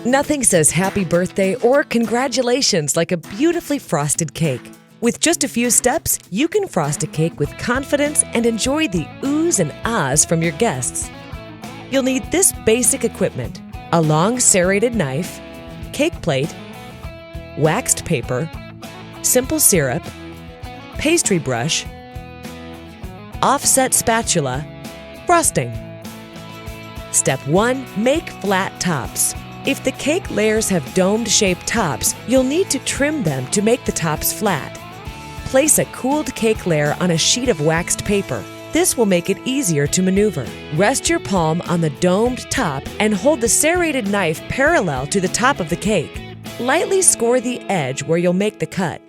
Nothing says happy birthday or congratulations like a beautifully frosted cake. With just a few steps, you can frost a cake with confidence and enjoy the oohs and ahs from your guests. You'll need this basic equipment: a long serrated knife, cake plate, waxed paper, simple syrup, pastry brush, offset spatula, frosting. Step 1. Make flat tops. If the cake layers have dome-shaped tops, you'll need to trim them to make the tops flat. Place a cooled cake layer on a sheet of waxed paper. This will make it easier to maneuver. Rest your palm on the domed top and hold the serrated knife parallel to the top of the cake. Lightly score the edge where you'll make the cut.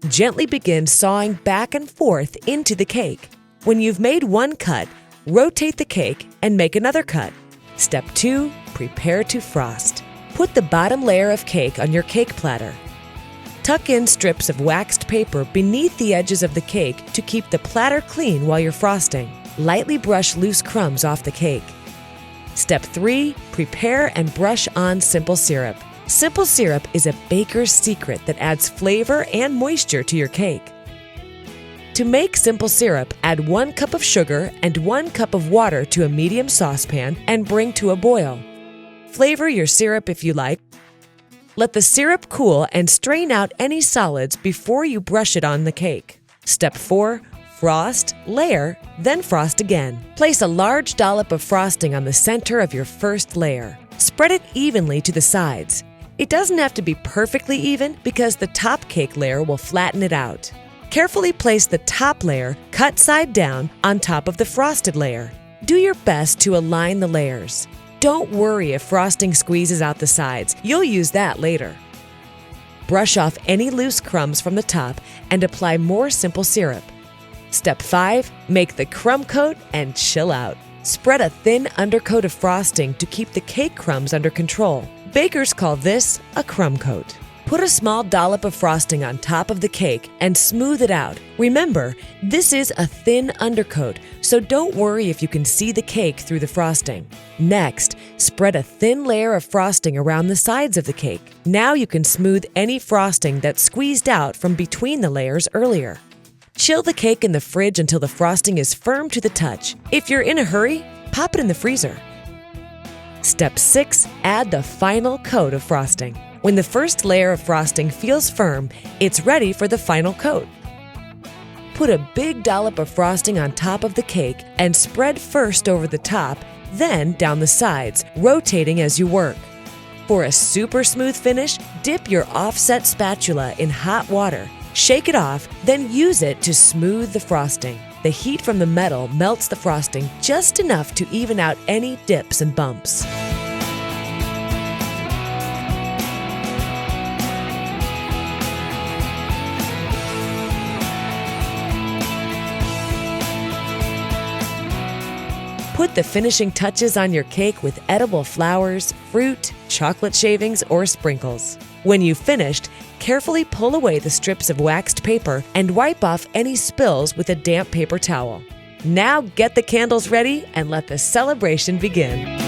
Gently begin sawing back and forth into the cake. When you've made one cut, rotate the cake and make another cut. Step 2. Prepare to frost. Put the bottom layer of cake on your cake platter. Tuck in strips of waxed paper beneath the edges of the cake to keep the platter clean while you're frosting. Lightly brush loose crumbs off the cake. Step 3. Prepare and brush on simple syrup. Simple syrup is a baker's secret that adds flavor and moisture to your cake. To make simple syrup, add 1 cup of sugar and 1 cup of water to a medium saucepan and bring to a boil. Flavor your syrup if you like. Let the syrup cool and strain out any solids before you brush it on the cake. Step 4. Frost, layer, then frost again. Place a large dollop of frosting on the center of your first layer. Spread it evenly to the sides. It doesn't have to be perfectly even because the top cake layer will flatten it out. Carefully place the top layer, cut side down, on top of the frosted layer. Do your best to align the layers. Don't worry if frosting squeezes out the sides. You'll use that later. Brush off any loose crumbs from the top and apply more simple syrup. Step 5. Make the crumb coat and chill out. Spread a thin undercoat of frosting to keep the cake crumbs under control. Bakers call this a crumb coat. Put a small dollop of frosting on top of the cake and smooth it out. Remember, this is a thin undercoat, so don't worry if you can see the cake through the frosting. Next, spread a thin layer of frosting around the sides of the cake. Now you can smooth any frosting that squeezed out from between the layers earlier. Chill the cake in the fridge until the frosting is firm to the touch. If you're in a hurry, pop it in the freezer. Step 6. Add the final coat of frosting. When the first layer of frosting feels firm, it's ready for the final coat. Put a big dollop of frosting on top of the cake and spread first over the top, then down the sides, rotating as you work. For a super smooth finish, dip your offset spatula in hot water. Shake it off, then use it to smooth the frosting. The heat from the metal melts the frosting just enough to even out any dips and bumps. Put the finishing touches on your cake with edible flowers, fruit, chocolate shavings, or sprinkles. When you've finished, carefully pull away the strips of waxed paper and wipe off any spills with a damp paper towel. Now get the candles ready and let the celebration begin.